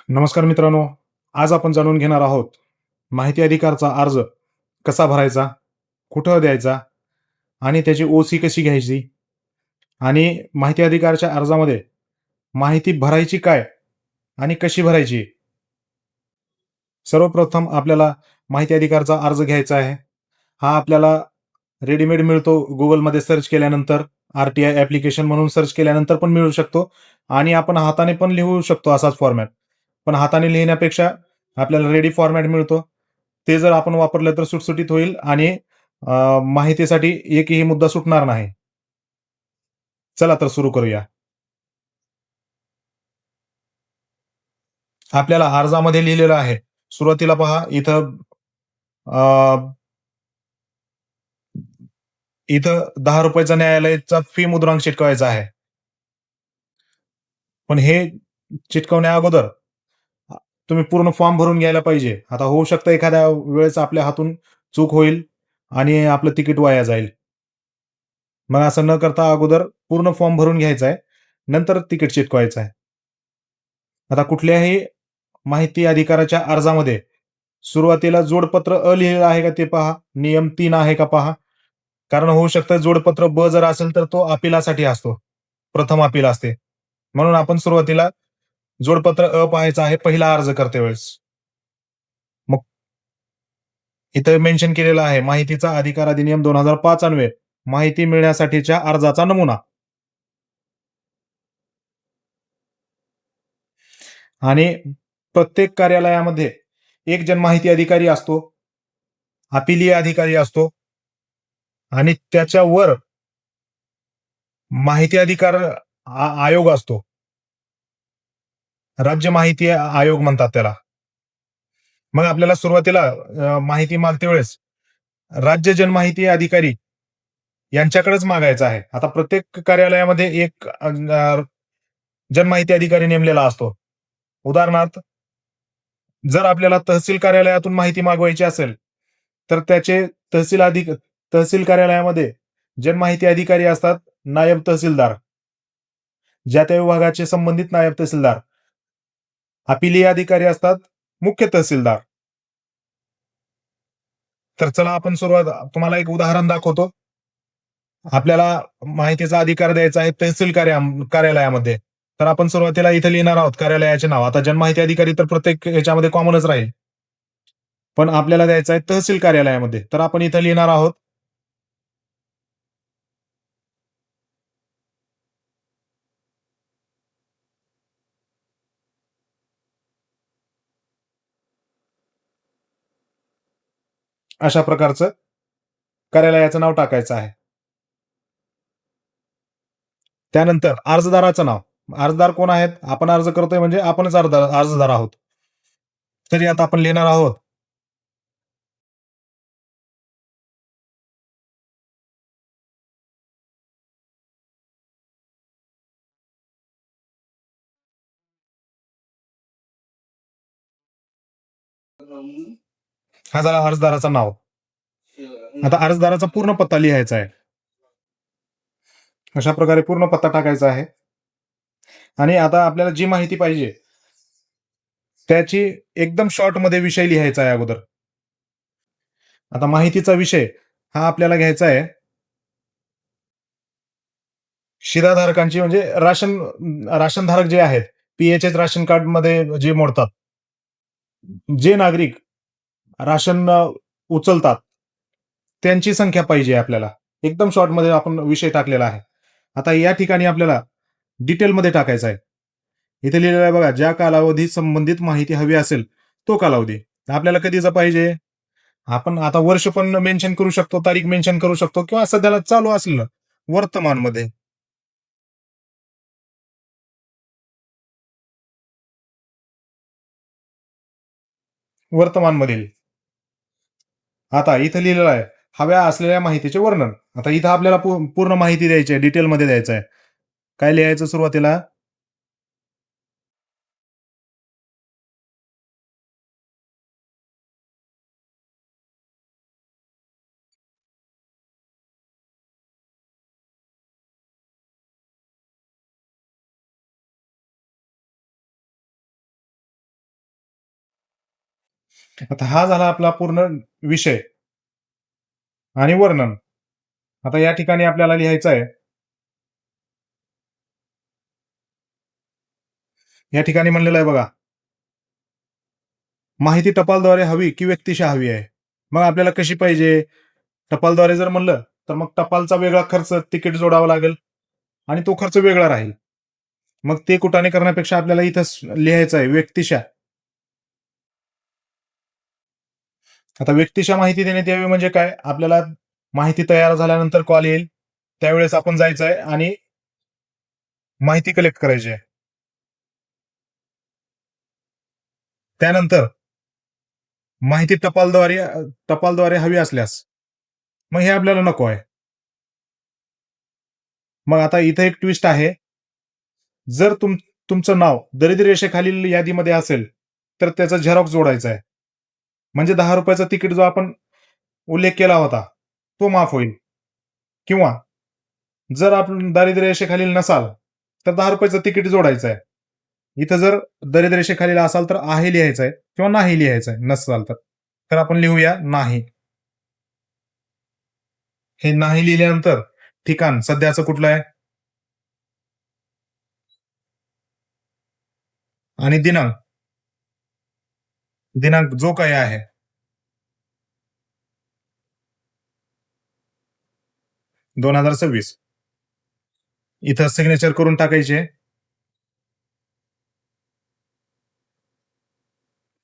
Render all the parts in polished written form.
नमस्कार मित्रांनो. आज आपण जाणून घेणार आहोत माहिती अधिकारचा अर्ज कसा भरायचा, कुठं द्यायचा आणि त्याची ओसी कशी घ्यायची आणि माहिती अधिकारच्या अर्जामध्ये माहिती भरायची काय आणि कशी भरायची. सर्वप्रथम आपल्याला माहिती अधिकारचा अर्ज घ्यायचा आहे. हा आपल्याला रेडीमेड मिळतो. Googleमध्ये सर्च केल्यानंतर आर-टी-आय ॲप्लिकेशन म्हणून सर्च केल्यानंतर पण मिळू शकतो आणि आपण हाताने पण लिहू शकतो असाच फॉर्मॅट. पण हाताने लिहिण्यापेक्षा आपल्याला रेडी फॉर्मॅट मिळतो. ते जर आपण वापरलं तर सुटसुटीत होईल आणि माहितीसाठी एकही मुद्दा सुटणार नाही. चला तर सुरू करूया. आपल्याला अर्जामध्ये लिहिलेलं आहे. सुरुवातीला पहा इथं अ, इथं ₹10 न्यायालयाचा फी मुद्रांक चिटकवायचा आहे. पण हे चिटकवण्या अगोदर तुम्ही पूर्ण फॉर्म भरून घ्यायला पाहिजे. आता होऊ शकतं एखाद्या वेळेस आपल्या हातून चूक होईल आणि आपलं तिकीट वाया जाईल. मग असं न करता अगोदर पूर्ण फॉर्म भरून घ्यायचा आहे. नंतर तिकीट चिटकवायचं आहे. आता कुठल्याही माहिती अधिकाराच्या अर्जामध्ये सुरुवातीला जोडपत्र अ लिहिलेलं आहे का ते पहा. नियम 3 आहे का पहा. कारण होऊ शकतं जोडपत्र ब जर असेल तर तो अपिलासाठी असतो. प्रथम अपील असते. म्हणून आपण सुरुवातीला जोडपत्र अ पाहायचं आहे पहिला अर्ज करते वेळेस. मग इथं मेन्शन केलेलं आहे माहितीचा अधिकार अधिनियम 2005 अन्वये माहिती मिळण्यासाठीच्या अर्जाचा नमुना आणि प्रत्येक कार्यालयामध्ये एक जन माहिती अधिकारी असतो, अपिलीय अधिकारी असतो आणि त्याच्यावर माहिती अधिकार आयोग असतो. राज्य माहिती आयोग म्हणतात त्याला. मग आपल्याला सुरुवातीला माहिती मागते वेळेस राज्य जनमाहिती अधिकारी यांच्याकडेच मागायचं आहे. आता प्रत्येक कार्यालयामध्ये एक जनमाहिती अधिकारी नेमलेला असतो. उदाहरणार्थ, जर आपल्याला तहसील कार्यालयातून माहिती मागवायची असेल, तर त्याचे तहसील कार्यालयामध्ये जनमाहिती अधिकारी असतात, नायब तहसीलदार. ज्या त्या विभागाचे संबंधित नायब तहसीलदार. अपिलीय अधिकारी असतात, मुख्य तहसीलदार. तर चला आपण तुम्हाला एक उदाहरण दाखवतो. आपल्याला माहितीचा अधिकार द्यायचा आहे तहसील कार्यालयामध्ये. तर आपण सुरुवातीला इथे लिहिणार आहोत कार्यालयाचे नाव. आता जनमाहिती अधिकारी तर प्रत्येक ह्याच्यामध्ये कॉमनच राहील. पण आपल्याला द्यायचं आहे तहसील कार्यालयामध्ये. तर आपण इथे लिहिणार आहोत अशा प्रकारचं कार्यालयाचं नाव टाकायचं आहे. त्यानंतर अर्जदाराचं नाव. अर्जदार कोण आहेत? आपण अर्ज करतोय म्हणजे आपणच अर्जदार आहोत. तरी आता आपण लिहिणार आहोत हा झाला अर्जदाराचं नाव. आता अर्जदाराचा पूर्ण पत्ता लिहायचा आहे. अशा प्रकारे पूर्ण पत्ता टाकायचा आहे आणि आता आपल्याला जी माहिती पाहिजे त्याची एकदम शॉर्टमध्ये विषय लिहायचा आहे अगोदर. आता माहितीचा विषय हा आपल्याला घ्यायचा आहे शिधाधारकांची म्हणजे राशनधारक जे आहेत, पी-एच-एच राशन कार्डमध्ये जे मोडतात, जे नागरिक राशन उचलतात, त्यांची संख्या पाहिजे आपल्याला. एकदम शॉर्टमध्ये आपण विषय टाकलेला आहे. आता या ठिकाणी आपल्याला डिटेलमध्ये टाकायचं आहे. इथे लिहिलेलं आहे बघा, ज्या कालावधीत संबंधित माहिती हवी असेल, तो कालावधी. आपल्याला कधीचा पाहिजे? आपण आता वर्ष पण मेन्शन करू शकतो, तारीख मेन्शन करू शकतो किंवा सध्याला चालू असलेलं वर्तमानमध्ये. वर्तमानमधील. आता इथं लिहिलेलं आहे, हव्या असलेल्या माहितीचे वर्णन. आता इथं आपल्याला पूर्ण माहिती द्यायची आहे, डिटेलमध्ये द्यायचं आहे. काय लिहायचं सुरुवातीला? आता हा झाला आपला पूर्ण विषय आणि वर्णन. आता या ठिकाणी आपल्याला लिहायचं आहे, या ठिकाणी म्हणलेलं आहे बघा, माहिती टपालद्वारे हवी की व्यक्तिशः हवी आहे. मग आपल्याला कशी पाहिजे? टपालद्वारे जर म्हणलं तर मग टपालचा वेगळा खर्च, तिकीट जोडावं लागेल आणि तो खर्च वेगळा राहील. मग ते कुठाने करण्यापेक्षा आपल्याला इथं लिहायचं आहे व्यक्तिशः. आता व्यक्तिशः माहिती देण्यात यावी म्हणजे काय? आपल्याला माहिती तयार झाल्यानंतर कॉल येईल, त्यावेळेस आपण जायचं आहे आणि माहिती कलेक्ट करायची आहे. त्यानंतर माहिती टपालद्वारे हवी असल्यास मग हे आपल्याला नको आहे. मग आता इथं एक ट्विस्ट आहे. जर तुमचं नाव दारिद्र्य रेषेखालील यादीमध्ये असेल, तर त्याचा झेरॉक्स जोडायचा आहे. म्हणजे ₹10 तिकीट जो आपण उल्लेख केला होता, तो माफ होईल. किंवा जर आपण दारिद्र्य रेषेखालील नसाल, तर ₹10 तिकीट जोडायचं आहे. इथं जर दारिद्र्य रेषेखालील असाल तर आहे लिहायचं आहे किंवा नाही लिहायचं आहे, नसाल तर. तर आपण लिहूया नाही. हे नाही लिहिल्यानंतर ठिकाण सध्याचं कुठलं आहे आणि दिनांक, दिनांक जो काही आहे 2026. इथं सिग्नेचर करून टाकायचे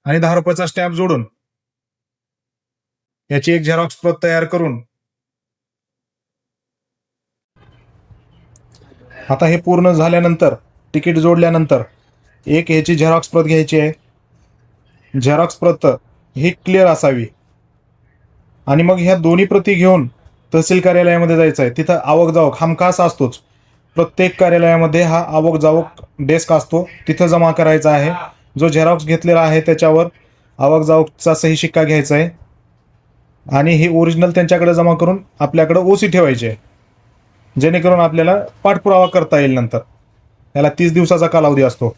आणि ₹10 स्टॅम्प जोडून याची एक झेरॉक्स प्रत तयार करून आता हे पूर्ण झाल्यानंतर, तिकीट जोडल्यानंतर एक ह्याची झेरॉक्स प्रत घ्यायची आहे. झेरॉक्स प्रत ही क्लिअर असावी आणि मग ह्या दोन्ही प्रती घेऊन तहसील कार्यालयामध्ये जायचं आहे. तिथं आवक जावक हमखास असतोच. प्रत्येक कार्यालयामध्ये हा आवक जावक डेस्क असतो, तिथं जमा करायचा आहे. जो झेरॉक्स घेतलेला आहे त्याच्यावर आवक जावकचा सही शिक्का घ्यायचा आहे आणि हे ओरिजिनल त्यांच्याकडे जमा करून आपल्याकडे ओसी ठेवायची आहे, जेणेकरून आपल्याला पाठपुरावा करता येईल नंतर. त्याला 30 दिवसाचा कालावधी असतो.